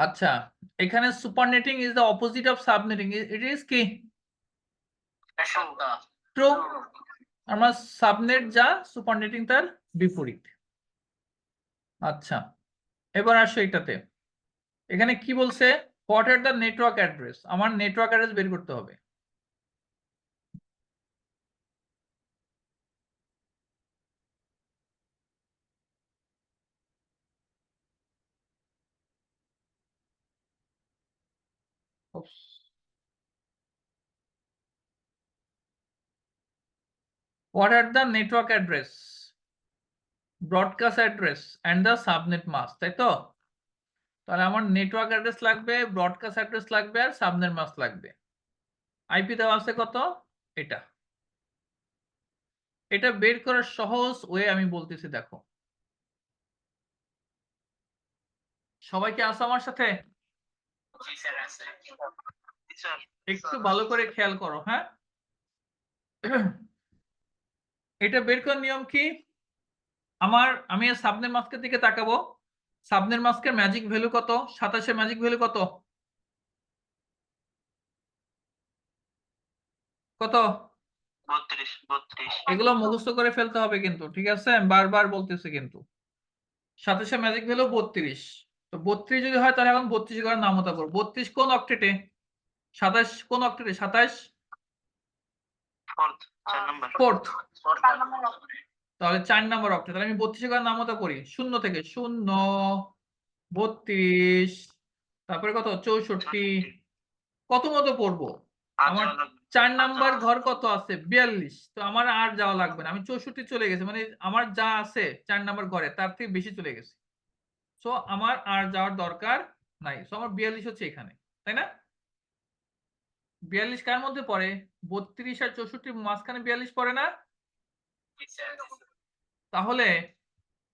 আচ্ছা, এখানে supernetting is the opposite of subnetting, it is কি ট্রু। আমরা সাবনেট যা, সুপারনেটিং তার বিপরীত। আচ্ছা, এবার আসো এটাতে। এখানে কি বলছে, what are the network address, আমার নেটওয়ার্ক অ্যাড্রেস বের করতে হবে। What are the network address, broadcast address and the subnet mask, তাই তো? তাহলে আমার নেটওয়ার্ক অ্যাড্রেস লাগবে, ব্রডকাস্ট অ্যাড্রেস লাগবে, আর সাবনেট মাস্ক লাগবে। আইপি দেওয়া আছে কত? এটা। এটা বের করার সহজ ওয়ে আমি বলতেছি, দেখো। সবাই কি আসো আমার সাথে? একটু ভালো করে খেয়াল করো, হ্যাঁ। এটা বের করার নিয়ম কি? আমি সাবনেট মাস্কের দিকে তাকাবো। সাবনেট মাস্কের ম্যাজিক ভ্যালু কত? 27 এর ম্যাজিক ভ্যালু কত? কত? 32। এগুলো মুখস্থ করে ফেলতে হবে কিন্তু, ঠিক আছে? আমি বারবার বলতেছি কিন্তু। 27 এর ম্যাজিক ভ্যালু 32। তো 32 যদি হয় তাহলে এখন 32 করার নামতা করো। 32 কোন অক্টেটে? 27 কোন অক্টেটে? 27 ফোর্থ। তাহলে 4 নম্বর অক্টেট। তাহলে আমি 32 করার নামতা করি শূন্য থেকে। 0, 32, তারপরে কত? 64। কত মতো পড়বো? আমার 4 নাম্বার ঘর কত আছে? 42। তো আমার আর যাওয়া লাগবে না, আমি 64 চলে গেছি, মানে আমার যা আছে 4 নাম্বার ঘরে তার থেকে বেশি চলে গেছে। সো আমার আর যাওয়ার দরকার নাই। সো আমার 42 হচ্ছে এখানে, তাই না? 42 কার মধ্যে পড়ে? 32 আর 64 মাঝখানে 42 পড়ে না? তাহলে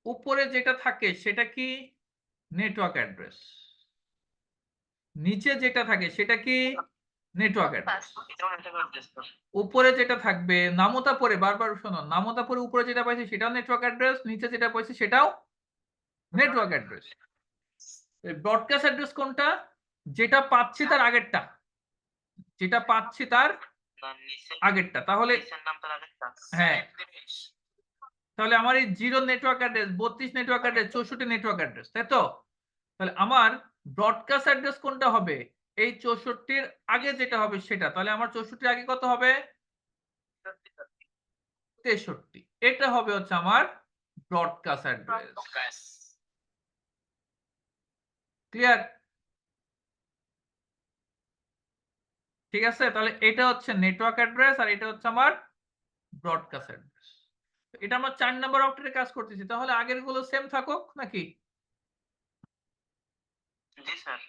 উপরে যেটা থাকে সেটা কি নেটওয়ার্ক অ্যাড্রেস, নিচে যেটা থাকে সেটা কি নেটওয়ার্ক অ্যাড্রেস। উপরে যেটা থাকবে নামতা পরে, বারবার শোনো, নামতা পরে উপরে যেটা পাইছি সেটাও নেটওয়ার্ক অ্যাড্রেস, নিচে যেটা পাইছি সেটাও নেটওয়ার্ক অ্যাড্রেস। ব্রডকাস্ট অ্যাড্রেস কোনটা? যেটা পাচ্ছি তার আগেরটা, যেটা পাচ্ছি তার আগেরটা। তাহলে হ্যাঁ, তাহলে আমার এই 0 network address, 32 network address, 64 network address, তাই তো? তাহলে আমার ব্রডকাস্ট অ্যাড্রেস কোনটা হবে? এই 64 আগে যেটা হবে সেটা। তাহলে আমার 64 আগে কত হবে? 63। এটা হবে হচ্ছে আমার ব্রডকাস্ট অ্যাড্রেস। ক্লিয়ার? ঠিক আছে, তাহলে এটা হচ্ছে নেটওয়ার্ক অ্যাড্রেস আর এটা হচ্ছে আমার ব্রডকাস্ট অ্যাড্রেস। এটা আমরা 4 নাম্বার অক্টেটে কাজ করতেছি, তাহলে আগের গুলো সেম থাকুক নাকি? জি স্যার।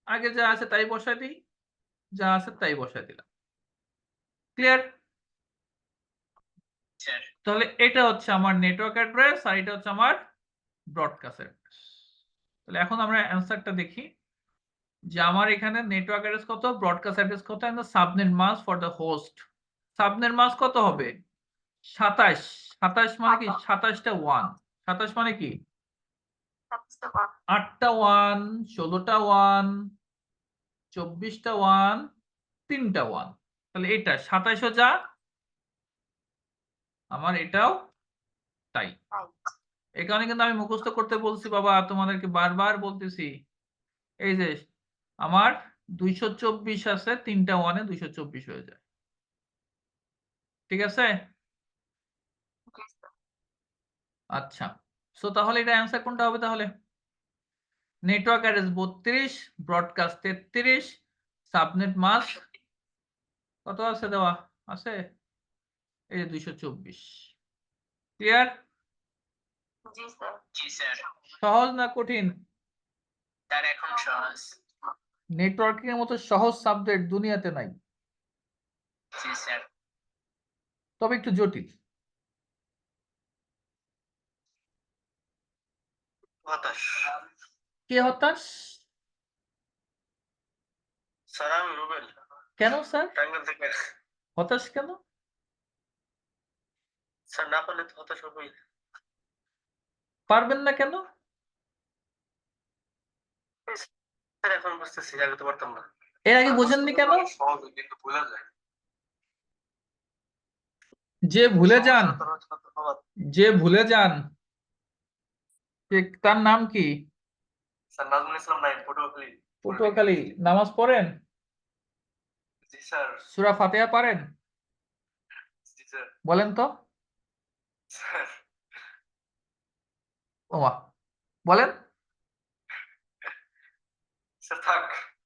আগে যা আছে তাই বসাই দিই, যা আছে তাই বসাই দিলাম। ক্লিয়ার? তাহলে এটা হচ্ছে আমার নেটওয়ার্ক অ্যাড্রেস আর এটা হচ্ছে আমার ব্রডকাস্ট অ্যাড্রেস। তাহলে এখন আমরা অ্যানসারটা দেখি যে আমার এখানে নেটওয়ার্ক অ্যাড্রেস কত, ব্রডকাস্ট অ্যাড্রেস কত, and the subnet mask for the host. Subnet mask কত হবে? 27। 27 মানে কি? 27টা 1। 27 মানে কি? 8টা 1, 16টা 1, 24টা 1, 3টা 1। তাহলে এটা 27 ও যা, আমার এটাও তাই। এই কারণে কিন্তু আমি মুখস্থ করতে বলছি বাবা, তোমাদেরকে বারবার বলতেছি। এই যে আমার 224 আছে, 3টা 1 এ 224 হয়ে যায়। ঠিক আছে? আচ্ছা, সো তাহলে এটা অ্যান্সার কোনটা হবে তাহলে? Network address 32, broadcast 33, subnet mask কত আছে দেওয়া? আছে এই যে 224। ক্লিয়ার? জি স্যার। সহজ না কঠিন? স্যার এখন সহজ। নেটওয়ার্কিং এর মতো সহজ সাবজেক্ট দুনিয়াতে নাই, জি স্যার। তবে একটু জটিল। হতাশ। কে হতাশ? স্যার আমি রুবেল। কেন স্যার টাঙ্গাইল থেকে। হতাশ কেন? স্যার না পারলে তো হতাশ হবই। পারবেন না কেন? স্যার এখন বুঝতেছি, আগে তো পারতাম না। এর আগে বোঝেননি কেন? সহজ কিন্তু ভুলা যায়। যে ভুলে যান, ধন্যবাদ যে ভুলে যান তার নাম কি? স্যার। নাজমুল ইসলাম নাইম, পটুয়াখালী। পটুয়াখালী। নামাজ পড়েন? জি স্যার। সূরা ফাতিহা পারেন? জি স্যার। বলেন তো। স্যার ওমা, বলেন। স্যার থাক।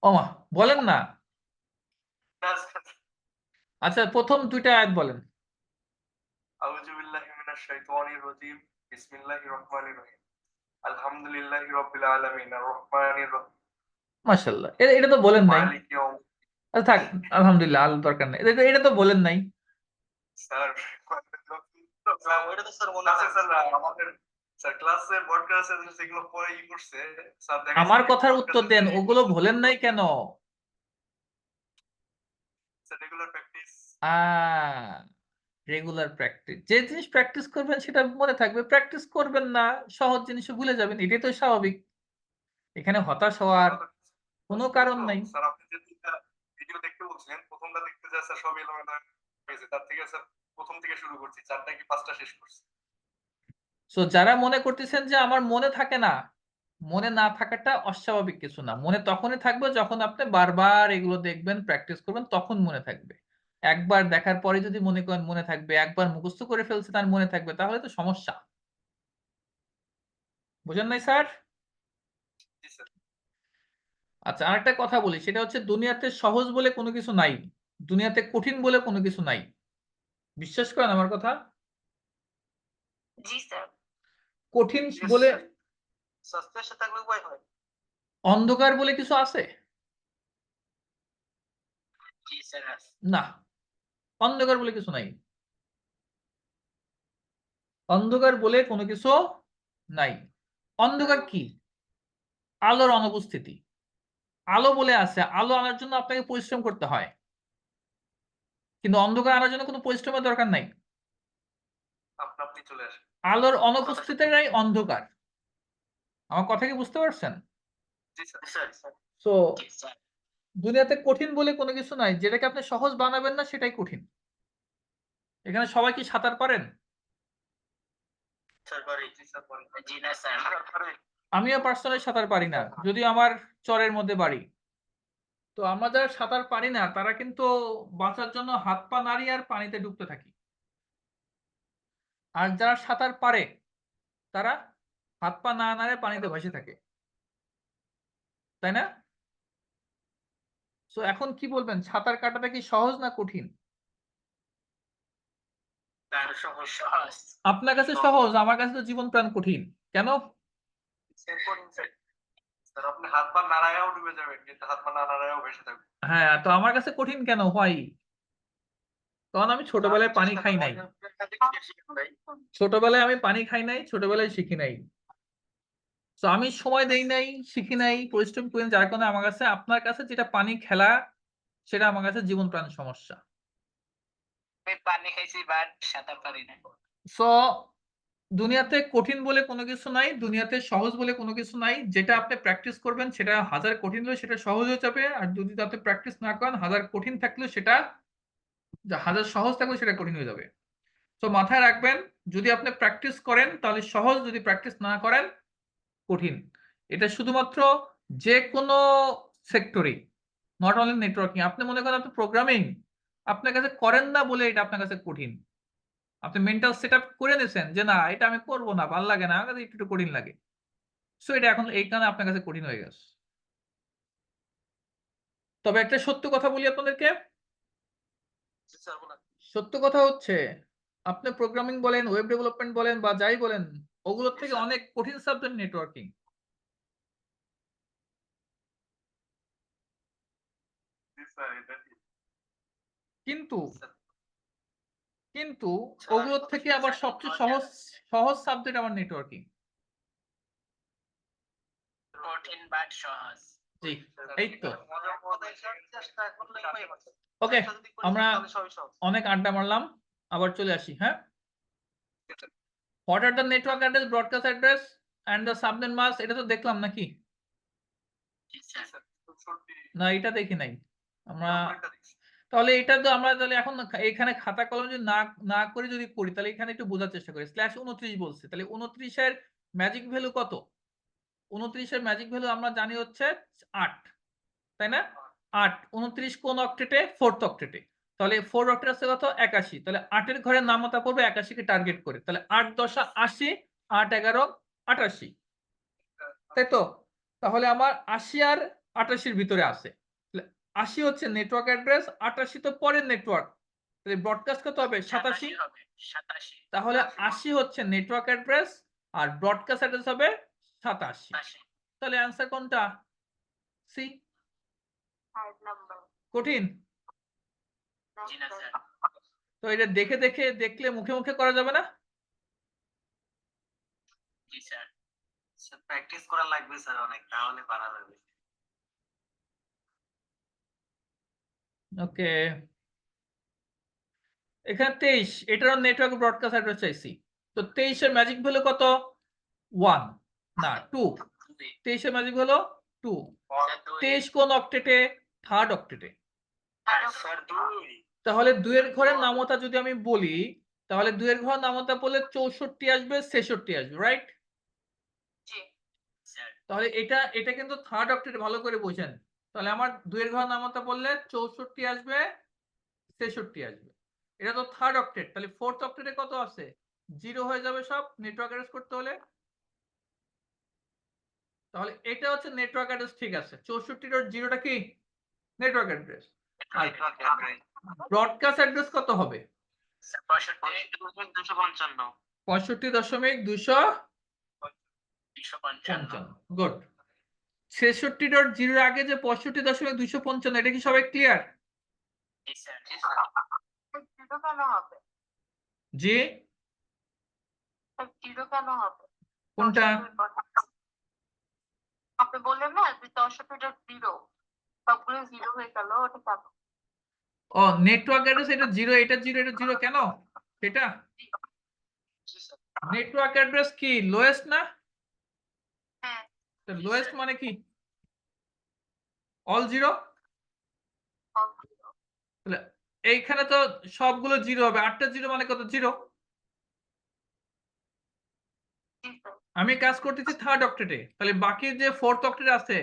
ওমা, বলেন না। না স্যার। আচ্ছা, প্রথম দুইটা আয়াত বলেন। আউযু বিল্লাহি মিনাশ শাইতানির রাজিম। বিসমিল্লাহির রহমানির রহিম। আলহামদুলিল্লাহি রাব্বিল আলামিন আর রহমানির রহিম মাশাআল্লাহ। এটা তো বলেন নাই। মালিক ইয়াউম। আচ্ছা থাক, আলহামদুলিল্লাহ, আর দরকার নেই। এটা তো বলেন নাই। স্যার ওইটা তো স্যার মনে আছে স্যার। আমাদের স্যার ক্লাসে বোর্ড ক্লাসে যেগুলো পরে করছে স্যার, দেখা আমার কথার উত্তর দেন, ওগুলো বলেন নাই কেন? Sir regular practice. Regular practice. যে জিনিস প্র্যাকটিস করবেন সেটা মনে থাকবে, প্র্যাকটিস করবেন না সহজ জিনিস ভুলে যাবেন, এটাই তো স্বাভাবিক। এখানে হতাশ হওয়ার কোনো কারণ নাই। স্যার আপনি যে দুইটা ভিডিও দেখতে বলছিলেন, প্রথমটা দেখতে যা স্যার সব এলোমেলো হয়েছে, তার থেকে স্যার প্রথম থেকে শুরু করছি, চারটা কি পাঁচটা শেষ করছি। সো যারা মনে করতেছেন যে আমার মনে থাকে না, মনে না থাকাটা অস্বাভাবিক কিছু না। মনে তখনই থাকবে যখন আপনি বারবার এগুলো দেখবেন, প্র্যাকটিস করবেন, তখন মনে থাকবে। একবার দেখার পরে যদি মনে করেন মনে থাকবে, একবার মুখস্থ করে ফেলছে তার মনে থাকবে, তাহলে তো সমস্যা। বুঝেন নাই স্যার? জি স্যার। আচ্ছা, আরেকটা কথা বলি, সেটা হচ্ছে দুনিয়াতে সহজ বলে কোনো কিছু নাই, দুনিয়াতে কঠিন বলে কোনো কিছু নাই। বিশ্বাস করেন আমার কথা? জি স্যার। কঠিন বলে, সাসপেন্সে থাকলে উপায় হয়। অন্ধকার বলে কিছু আছে? জি স্যার। না, অন্ধকার বলে কিছু নাই। অন্ধকার বলে কোনো কিছু নাই। অন্ধকার কি? আলোর অনুপস্থিতি। আলো বলে আছে, আলো আনার জন্য আপনাকে পরিশ্রম করতে হয়, কিন্তু অন্ধকার আনার জন্য কোনো পরিশ্রমের দরকার নাই। আপনা আপনি চলে আসে। আলোর অনুপস্থিতিটাই অন্ধকার। আমার কথা কি বুঝতে পারছেন? জি স্যার। সো জি স্যার। দুনিয়াতে কঠিন বলে কোনো কিছু নাই, যেটাকে আপনি সহজ বানাবেন না সেটাই কঠিন। এখানে সবাই কি সাঁতার পারেন? স্যার পারি। জি স্যার পারি। জি না স্যার। আমিও পার্সোনালি সাঁতার পারি না, যদিও আমার চরের মধ্যে বাড়ি। তো আমরা যারা সাঁতার পারি না তারা কিন্তু বাঁচার জন্য হাত পা নাড়িয়ে আর পানিতে ডুবতে থাকি। আর যারা সাঁতার পারে তারা হাত পা না নাড়ে পানিতে ভেসে থাকে, তাই না? সো এখন কি বলবেন, সাঁতার কাটাটা কি সহজ না কঠিন? স্যার সহজ। সহজ। আপনার কাছে সহজ, আমার কাছে তো জীবন প্রাণ কঠিন। কেন? স্যার কঠিন স্যার। স্যার আপনি হাত পা নাড়ায়াও ডুবে যাবেন, কিন্তু হাত পা না নাড়ায়াও ভেসে থাকবেন। হ্যাঁ, তো আমার কাছে কঠিন কেন হয়? কারণ আমি ছোটবেলায় পানি খাই নাই। ছোটবেলায় আমি পানি খাই নাই, ছোটবেলায় শিখি নাই। তো আমি সময় দেই নাই, শিখি নাই, পরিশ্রম করি নাই, যার কারণে আমার কাছে আপনার কাছে যেটা পানি খেলা, সেটা আমার কাছে জীবন প্রাণ সমস্যা। আমি পানি খাইছি বাট সাঁতার পারি না। সো দুনিয়াতে কঠিন বলে কোনো কিছু নাই, দুনিয়াতে সহজ বলে কোনো কিছু নাই। যেটা আপনি প্র্যাকটিস করবেন সেটা হাজার কঠিন হলে সেটা সহজ হয়ে যাবে, আর যদি আপনি প্র্যাকটিস না করেন হাজার কঠিন থাকলেও সেটা, হাজার সহজ থাকলেও সেটা কঠিন হয়ে যাবে। তো মাথায় রাখবেন, যদি আপনি প্র্যাকটিস করেন তাহলে সহজ, যদি প্র্যাকটিস না করেন কঠিন। এটা শুধুমাত্র যে কোনো সেক্টরেই, নট অনলি নেটওয়ার্কিং। আপনি মনে করেন আপনি প্রোগ্রামিং, আপনার কাছে করেন না বলে এটা আপনার কাছে কঠিন। আপনি মেন্টাল সেটআপ করে নিয়েছেন যে না এটা আমি করব না, ভাল লাগে না, আমার কাছে একটু কঠিন লাগে। সো এটা এখন এই কারণে আপনার কাছে কঠিন হয়ে গেছে। তবে একটা সত্য কথা বলি আপনাদেরকে, সত্য কথা হচ্ছে আপনি প্রোগ্রামিং বলেন, ওয়েব ডেভেলপমেন্ট বলেন বা যাই বলেন, ওগুলোর থেকে অনেক কঠিন সাবজেক্ট নেটওয়ার্কিং। কিন্তু কিন্তু ওগুলোর থেকে আবার সবচেয়ে সহজ সহজ সাবজেক্ট আমার নেটওয়ার্কিং। কঠিন বাট সহজ। জি, এই তো। ওকে, আমরা অনেক আড্ডা মারলাম, আবার চলে আসি। হ্যাঁ, what are the network address, broadcast address and the subnet mask, এটা তো দেখলাম নাকি? না এটা দেখি নাই আমরা। তাহলে এটা তো আমরা তাহলে এখন এখানে খাতা কলম যদি না করে যদি করি তাহলে এখানে একটু বোঝার চেষ্টা করি। /29 বলছে, তাহলে 29 এর ম্যাজিক ভ্যালু কত? 29 এর ম্যাজিক ভ্যালু আমরা জানি হচ্ছে 8, তাই না? 8 29 কোন অক্টেটে? 4th অক্টেটে। তাহলে 4 অক্টেট আছে কত? 81। তাহলে 8 এর ঘরে নামতা পড়বে 81 কে টার্গেট করে। তাহলে 8 10 80, 8 11 88, তাই তো? তাহলে আমার 80 আর 88 এর ভিতরে আছে। তাহলে 80 হচ্ছে নেটওয়ার্ক অ্যাড্রেস, 88 তো পরের নেটওয়ার্ক। তাহলে ব্রডকাস্ট কত হবে? 87। তাহলে 80 হচ্ছে নেটওয়ার্ক অ্যাড্রেস আর ব্রডকাস্ট অ্যাড্রেস হবে 87। তাহলে অ্যানসার কোনটা? সি। কঠিন? তো এটা দেখলে মুখে মুখে করা যাবে না? প্র্যাকটিস করা লাগবে স্যার অনেক, তাহলে পারা যাবে। ওকে, এখানে 23, এটারও নেটওয়ার্ক ব্রডকাস্ট অ্যাড্রেস চাইছি। তো 23 এর ম্যাজিক ভ্যালু কত? 1 না 2। 23 এর ম্যাজিক ভ্যালু 2। 23 কোন অক্টেটে? 3rd অক্টেটে। তাহলে 2 এর ঘরের নামতা যদি আমি বলি, তাহলে 2 এর ঘরের নামতা বললে 64 আসবে, 66 আসবে, রাইট? তাহলে এটা কিন্তু 3rd অক্টেটে, ভালো করে বোঝেন। তাহলে আমার 2 এর ঘরের নামতা বললে 64 আসবে, 66 আসবে। এটা তো 3rd অক্টেট। তাহলে 4th অক্টেটে কত আছে? 0 হয়ে যাবে সব নেটওয়ার্ক অ্যাড্রেস করতে হলে। তাহলে এটা হচ্ছে নেটওয়ার্ক অ্যাড্রেস, ঠিক আছে। 64 এর 0টা কি? Network address. আর ব্রডকাস্ট অ্যাড্রেস কত হবে? 65.255। গুড। 66.0 এর আগে যে 65.255, এটা কি সবাই ক্লিয়ার? জি, কোনটা? আপনি বললেন না যে 64.0 সবগুলো 0 হয়ে গেল, ওটা কেন? ও নেটওয়ার্ক অ্যাড্রেস, এটা 0, এটা 0, এটা 0 কেন? সেটা নেটওয়ার্ক অ্যাড্রেস কি লোয়েস্ট না? হ্যাঁ, তো লোয়েস্ট মানে কি? অল 0। তাহলে এইখানে তো সবগুলো 0 হবে। 8টা 0 মানে কত? 0। আমি কাজ করতেছি 3rd অক্টেটে, তাহলে বাকি যে 4th অক্টেটে আছে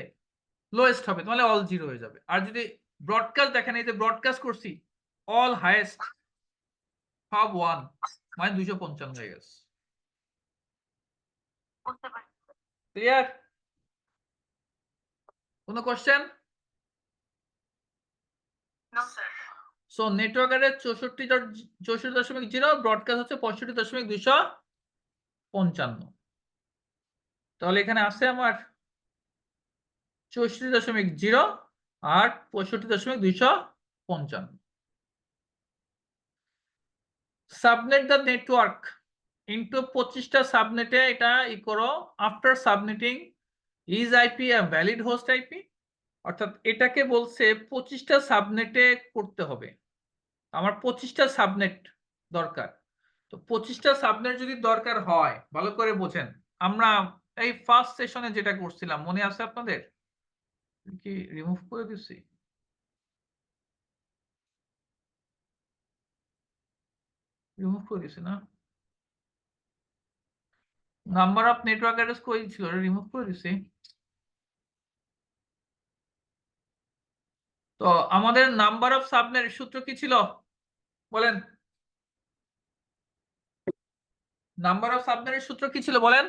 লোয়েস্ট হবে, তাহলে অল 0 হয়ে যাবে। আর যদি ব্রডকাস্ট দেখেন, এই যে ব্রডকাস্ট করছি, অল হাইয়েস্ট সব 1 মানে 255 হয়ে গেছে। বুঝতে পারছি। ক্লিয়ার? কোনো question? No, sir. So network address 64.0, broadcast হচ্ছে 65.255। তাহলে এখানে আছে আমার 64.0 আর 65.255। সাবনেট দ্য নেটওয়ার্ক ইনটু 25টা সাবনেটে এটা ই করো। After subnetting is IP a valid host IP? অর্থাৎ এটাকে বলছে 25টা সাবনেটে করতে হবে। আমার 25টা সাবনেট দরকার। তো 25টা সাবনেট যদি দরকার হয়, ভালো করে বোঝেন, আমরা এই ফার্স্ট সেশনে যেটা করছিলাম মনে আছে আপনাদের? কি রিমুভ করে দিছি? রিমুভ করে দিছি না? নাম্বার অফ নেটওয়ার্ক অ্যাড্রেস কই ছিল? রিমুভ করে দিছি। তো আমাদের নাম্বার অফ সাবনেট সূত্র কি ছিল বলেন? নাম্বার অফ সাবনেটের সূত্র কি ছিল বলেন?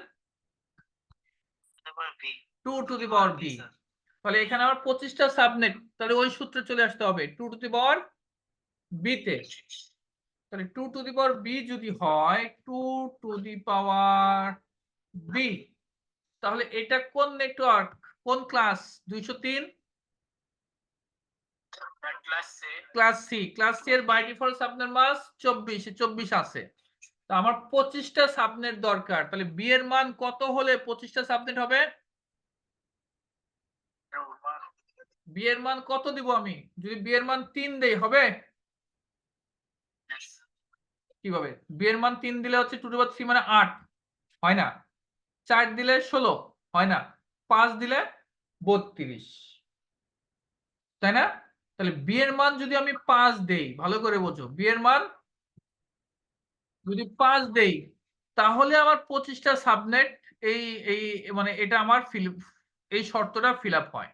2 টু দি পাওয়ার b। তাহলে এখানে আমার 25টা সাবনেট, তাহলে ওই সূত্রে চলে আসতে হবে 2 টু দি পাওয়ার b তে। তাহলে 2 টু দি পাওয়ার b যদি হয় 2 টু দি পাওয়ার b, তাহলে এটা কোন নেটওয়ার্ক, কোন class? 203 class C. Class C এর বাই ডিফল্ট সাবনেট মাস 24, 24 আছে। তো আমার 25টা সাবনেট দরকার। তাহলে বি এর মান কত হলে 25টা সাবনেট হবে? বি এর মান কত দিব আমি? যদি বি এর মান 3 দেই হবে? কিভাবে? বি এর মান 3 দিলে হচ্ছে 2 টু দি পাওয়ার 3 মানে 8 হয় না। 4 দিলে 16 হয় না। 5 দিলে 32, তাই না? তাহলে বি এর মান যদি আমি 5 দেই, ভালো করে বোঝো, বি এর মান যদি 5 দেই তাহলে আমার 25টা সাবনেট এই এই মানে এটা আমার এই শর্তটা ফিল আপ হয়।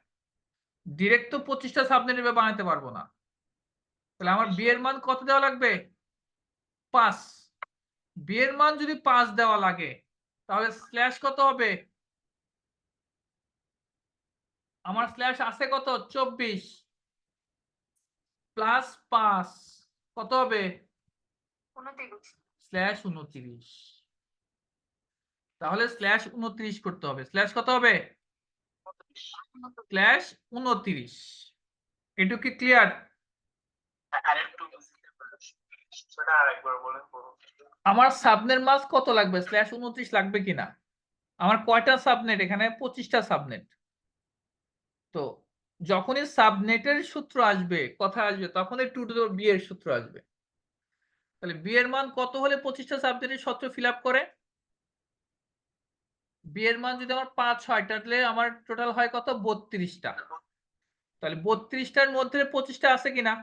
ডিরেক্ট তো 25টা সাবনেট এভাবে বানাতে পারবো না। তাহলে আমার বি এর মান কত দেওয়া লাগবে? 5। বি এর মান যদি 5 দেওয়া লাগে তাহলে স্ল্যাশ কত হবে? আমার স্ল্যাশ আছে কত? 24 প্লাস 5 কত হবে? 29 স্ল্যাশ 29। তাহলে স্ল্যাশ 29 করতে হবে। স্ল্যাশ কত হবে? স্ল্যাশ 29। এটুকু কি ক্লিয়ার? আরেকটু সেটা আরেকবার বলেন পুরো। আমার সাবনেট মাস কত লাগবে? স্ল্যাশ 29 লাগবে কিনা? আমার কয়টা সাবনেট এখানে? 25টা সাবনেট। তো যখনই সাবনেটের সূত্র আসবে, কথা আসবে, তখনই 2 টু দি বি এর সূত্র আসবে। তাহলে বি এর মান কত হলে 25টা সাবনেটের সূত্র ফিল আপ করে? বি এর মান যদি আমার 5 হয় তাহলে আমার টোটাল হয় কত? 32টা। তাহলে 32টার মধ্যে 25টা আছে কিনা?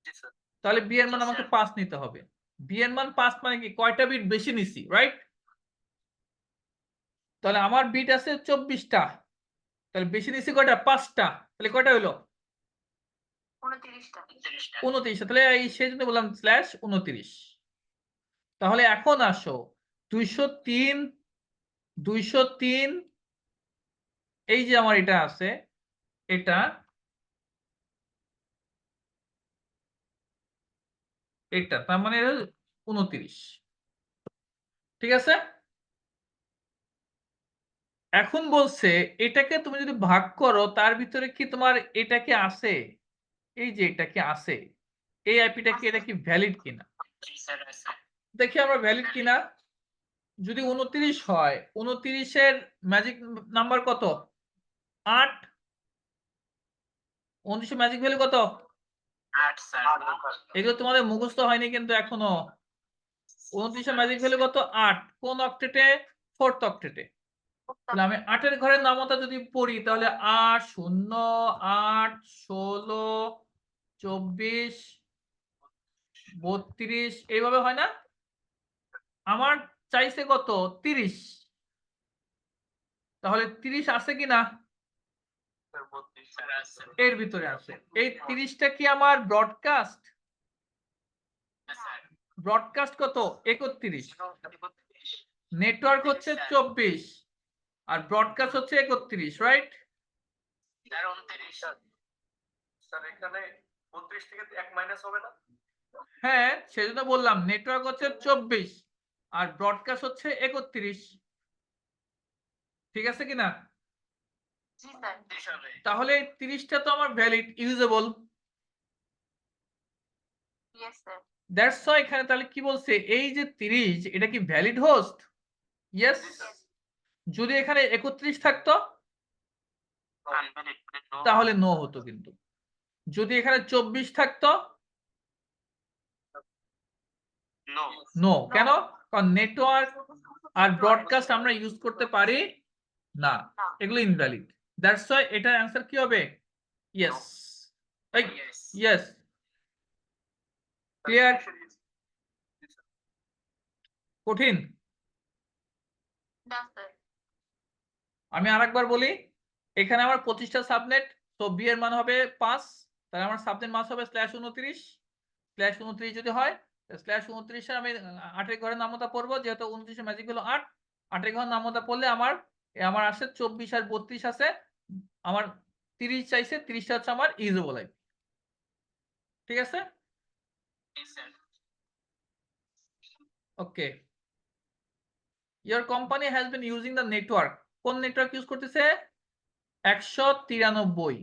জি স্যার। তাহলে বি এর মান আমাকে 5 নিতে হবে। বি এর মান 5 মানে কি? কয়টা বিট বেশি নিছি, রাইট? তাহলে আমার বিট আছে 24টা। তাহলে বেশি নিছি কয়টা? 5টা। তাহলে কয়টা হলো? 29টা 29টা। তাহলে এই সেজন্য বললাম স্ল্যাশ 29। তাহলে এখন আসো 203 203 এই যে আমার এটা আছে, এটা এটা তার মানে 29। ঠিক আছে? এখন বলছে এটাকে তুমি যদি ভাগ করো তার ভিতরে কি তোমার এটা কি আছে? এই যে এটা কি আছে? এই আইপিটা কি, এটা কি ভ্যালিড কিনা? দেখি আমরা ভ্যালিড কিনা। যদি 29 হয়, 29 এর ম্যাজিক নাম্বার কত? 8। 29 এর ম্যাজিক ভ্যালু কত? 8 স্যার। এগুলো তোমাদের মুখস্থ হয়নি কিন্তু এখনো। 29 এর ম্যাজিক ভ্যালু কত? 8। কোন অক্টেটে? 4th অক্টেটে। তাহলে আমি 8 এর ঘরের নামতা যদি পড়ি তাহলে 8 0 8 16 24 32 এইভাবে হয় না? আমার চাইছে কত? 30। তাহলে 30 আছে কিনা? স্যার 32 স্যার আছে। এর ভিতরে আছে। এই 30টা কি আমার ব্রডকাস্ট? ব্রডকাস্ট কত? 31। নেটওয়ার্ক হচ্ছে 24 আর ব্রডকাস্ট হচ্ছে 31, রাইট? স্যার 29 স্যার এখানে 32 থেকে 1 মাইনাস হবে না? হ্যাঁ, সেজন্য বললাম নেটওয়ার্ক হচ্ছে 24 আর ব্রডকাস্ট হচ্ছে 31। ঠিক আছে কিনা? জি স্যার তাহলে এই 30টা তো আমার valid, usable. Yes sir that's why এখানে তাহলে কি বলছে? এই যে 30 এটা কি ভ্যালিড হোস্ট? ইয়েস। যদি এখানে 31 থাকতো তাহলে নো হতো কিন্তু। যদি এখানে 24 থাকতো নো। কেন? কারণ নেটওয়ার্ক আর ব্রডকাস্ট আমরা ইউজ করতে পারি না, এগুলো ইনভ্যালিড। দ্যাটস হোয়াই এটার অ্যান্সার কি হবে? ইয়েস। ইয়েস। ক্লিয়ার? কঠিন? না স্যার আমি আরেকবার বলি, এখানে আমার 25টা সাবনেট, তো বি এর মান হবে 5। তাহলে আমার সাবনেট মাস হবে স্ল্যাশ 29। স্ল্যাশ 29 যদি হয় স্ল্যাশ 29 এর আমি 8 এর ঘরে নামতা পড়বো, যেহেতু 29 এর ম্যাজিক হলো 8। 8 এর ঘরে নামতা পড়লে আমার আসে 24 আর 32 আছে। আমার 30 চাইছে, 30টা হচ্ছে আমার ইউজেবল আইপি। ঠিক আছে? Okay. Your company has been using the network. কোন নেটওয়ার্ক ইউজ করতেছে? 193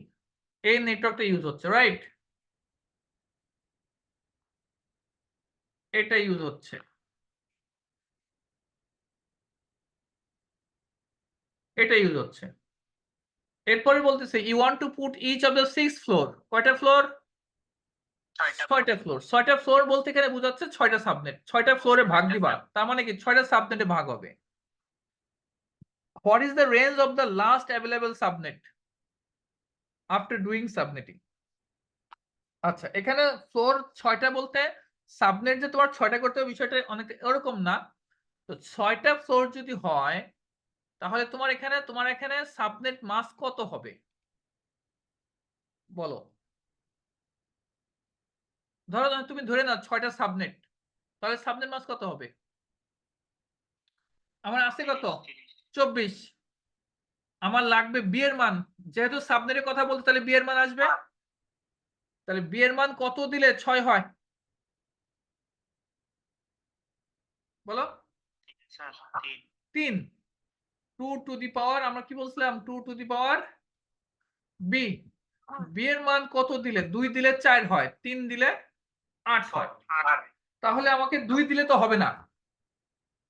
এই নেটওয়ার্কটা ইউজ হচ্ছে, রাইট? এটা ইউজ হচ্ছে। এটা ইউজ হচ্ছে। এরপরে বলতেছে you want to put each of the 6 floor. কয়টা ফ্লোর? 6টা ফ্লোর। 6টা ফ্লোর বলতে এখানে বোঝাচ্ছে 6টা সাবনেট। 6টা ফ্লোরে ভাগ দিবা, তার মানে কি 6টা সাবনেটে ভাগ হবে। what is the range of the last available subnet after doing subnetting? আচ্ছা, এখানে ফ্লোর 6টা বলতে সাবনেট যে তোমার 6টা করতে হবে বিষয়টা অনেকটা এরকম না। তো 6টা ফ্লোর যদি হয় তাহলে তোমার এখানে সাবনেট মাস কত হবে বলো? ধরো তুমি ধরে নাও 6টা সাবনেট, তাহলে সাবনেট মাস কত হবে? আমার আছে কত? 24। আমার লাগবে বি এর মান, যেহেতু সাবনেটের কথা বলতে তাহলে বি এর মান আসবে। তাহলে বি এর মান কত দিলে 6 হয় বলো? স্যার 3। 2 টু দি পাওয়ার আমরা কি বলছিলাম? 2 to the power B. B এর মান কত দিলে? 2 দিলে 4 হয়, 3 দিলে 8 হয়। তাহলে আমাকে 2 দিলে তো হবে না,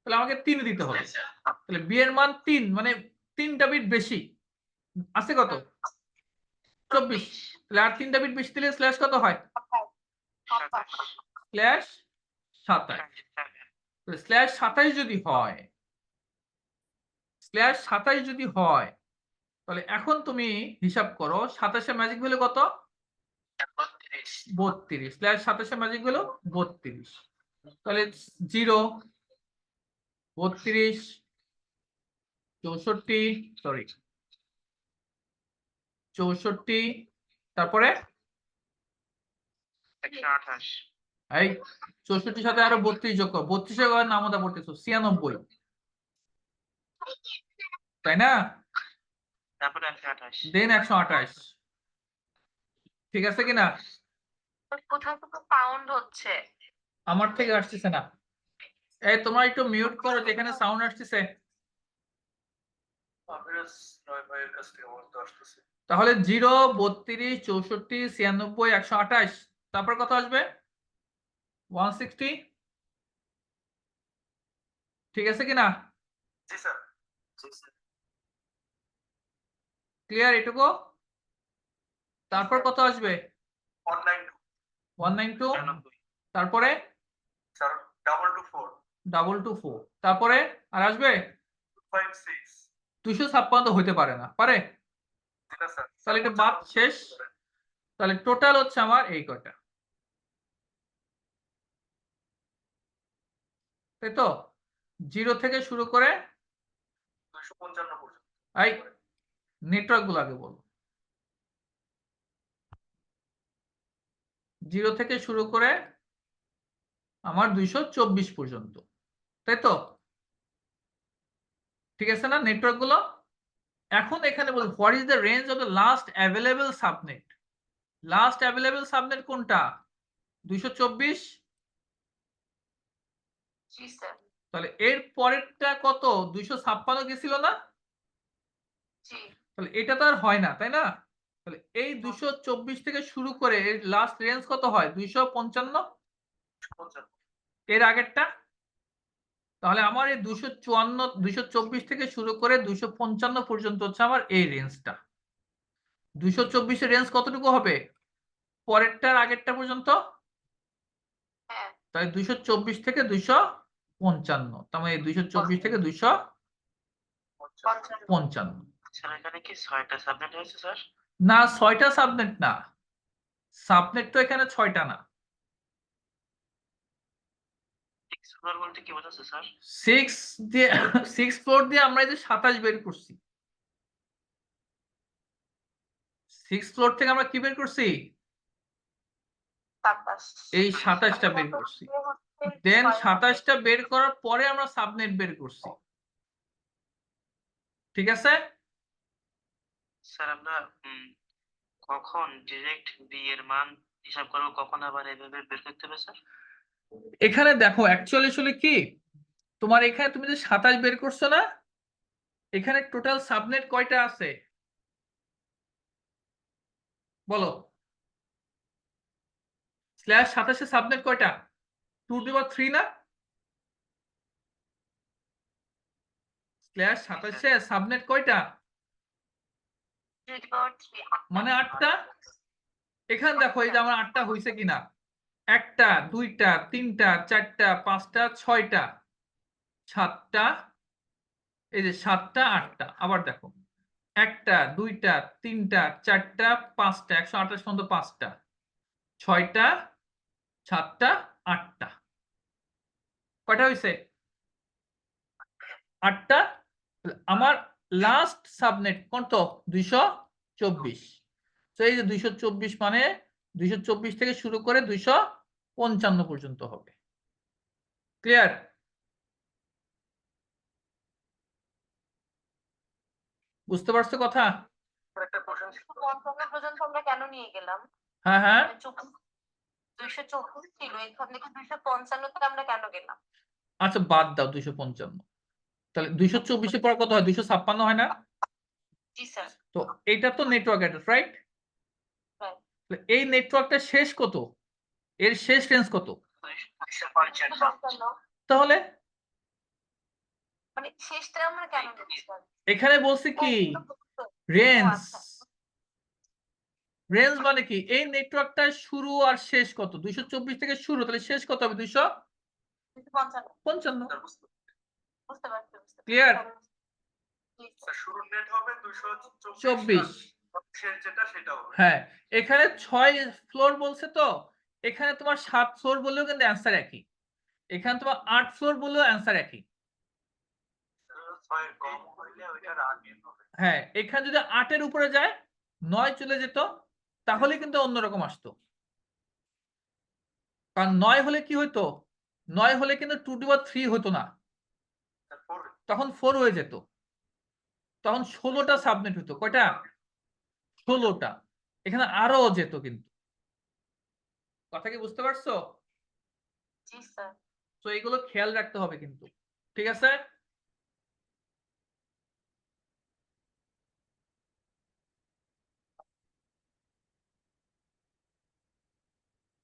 তাহলে আমাকে 3 দিতে হবে। তাহলে বি এর মান 3, মানে 3টা বিট বেশি আছে কত? 24। তাহলে আর 3টা বিট বেশি দিলে স্ল্যাশ কত হয়? স্ল্যাশ 27। স্ল্যাশ 27 যদি হয়, স্ল্যাশ 27 যদি হয়, তাহলে এখন তুমি হিসাব করো 27 ম্যাজিক ভ্যালু কত? 32। Slash 27 magic value 32। তাহলে 0 32 64 সরি 64, তারপরে 128 এই 64 সাথে আরো 32 যোগ করো, 32 এর ঘরে নামতা পড়তেছো 96, তাই না? তারপরে 128 দেন 128। ঠিক আছে কিনা? কোথাও থেকে সাউন্ড হচ্ছে। আমার থেকে আসতেছে না। এই তোমরা একটু মিউট করো, যেখানে সাউন্ড আসতেছে। তাহলে 0 32 64 96 128, তারপর কত আসবে? 160। ঠিক আছে কিনা? জি স্যার। ক্লিয়ার এটুকু? তারপর কত আসবে? 192। তারপরে স্যার 224 224। তারপরে আর আসবে 256 256 হইতে পারে না, পারে? স্যার। তাহলে এটা বাদ শেষ। তাহলে টোটাল হচ্ছে আমার এই কয়টা, তাই তো? 0 থেকে শুরু করে 255 পর্যন্ত। এই নেটওয়ার্ক গুলো আগে বলো। 0 থেকে শুরু করে আমার 224 পর্যন্ত, তাই তো? ঠিক আছে না নেটওয়ার্ক গুলো? এখন এখানে বলি what is the range of the last available subnet. Last available subnet কোনটা? 224। জি স্যার। তাহলে এর পরেরটা কত? 256 গেছিল না? জি। তাহলে এটা তো আর হয় না, তাই না? তাহলে এই 224 থেকে শুরু করে এর লাস্ট রেঞ্জ কত হয়? 255। এর আগেরটা? তাহলে আমার এই 254 224 থেকে শুরু করে 255 পর্যন্ত হচ্ছে আমার এই রেঞ্জটা। 224 এর রেঞ্জ কতটুকু হবে? পরেরটার আগেরটা পর্যন্ত। হ্যাঁ। তাই 224 থেকে 255, তার মানে 224 থেকে 255। স্যার এখানে কি 6টা সাবনেট হয়েছে স্যার? না 6টা সাবনেট না, সাবনেট তো এখানে 6টা না। 6 ফ্লোর বলতে কি বোঝাচ্ছে স্যার? 6 দিয়ে 6 ফ্লোর দিয়ে আমরা এই যে 27 বের করছি। 6 ফ্লোর থেকে আমরা কি বের করছি? এই 27টা বের করছি। দেন 27টা বের করার পরে আমরা সাবনেট বের করছি। ঠিক আছে? স্যার আমরা কখন ডিরেক্ট বি এর মান হিসাব করব, কখন আবার এভাবে বের করতে হবে স্যার? এখানে দেখো অ্যাকচুয়ালি আসলে কি, তোমার এখানে তুমি যে 27 বের করছো না, এখানে টোটাল সাবনেট কয়টা আছে বলো? স্ল্যাশ 27 সাবনেট কয়টা? 2 টু দি পাওয়ার 3 না? স্ল্যাশ 27 সাবনেট কয়টা? মানে 8টা। এখানে দেখো এই যে আমার 8টা হইছে কিনা। 1টা 2টা 3টা 4টা 5টা 6টা 7টা এই যে 7টা 8টা আবার দেখো 1টা 2টা 3টা 4টা 5টা 128 পর্যন্ত 5টা 6টা 7টা 8টা কয়টা হয়েছে 8টা আমার লাস্ট সাবনেট কত 224 তো এই যে 224 মানে 224 থেকে শুরু করে 255 পর্যন্ত হবে ক্লিয়ার বুঝতে পারছো কথা একটা কোশ্চেন ছিল 55 পর্যন্ত আমরা কেন নিয়ে গেলাম? হ্যাঁ হ্যাঁ 224 ছিল, এখান থেকে 255 আমরা কেন গেলাম? আচ্ছা বাদ দাও 255 তাহলে 224 এর পর কত হয় 256 হয় না জি স্যার। তো এটা তো নেটওয়ার্ক অ্যাড্রেস রাইট Right. এই নেটওয়ার্কটা শেষ কত এর শেষ রেঞ্জ কত 255 তাহলে মানে শেষটা আমরা কেন নিচ্ছি স্যার? এখানে বলছি কি রেঞ্জ রেঞ্জ মানে কি এই নেটওয়ার্কটার শুরু আর শেষ কত 224 থেকে শুরু তাহলে শেষ কত হবে 255 255 বুঝতে পারছি Clear? স্যার শুরুর নেট হবে 224 24 শেষ যেটা সেটা হবে হ্যাঁ এখানে 6 ফ্লোর বলছে তো এখানে তোমার 7 ফ্লোর বললেও কিন্তু অ্যান্সার একই এখানে তোমার 8 ফ্লোর বললেও অ্যান্সার একই 6 কম হইলে ওইটার আগে হবে হ্যাঁ এখানে যদি 8 এর উপরে যায় 9 চলে যেত তাহলে কিন্তু অন্যরকম আসতো কারণ 9 হলে কি হতো 9 হলে কিন্তু 2^3 হতো না তখন 4 হয়ে যেত তখন 16টা সাবনেট হতো কয়টা 16টা এখানে আরো যেত কিন্তু কথা কি বুঝতে পারছো জি স্যার। তো এগুলো খেয়াল রাখতে হবে কিন্তু ঠিক আছে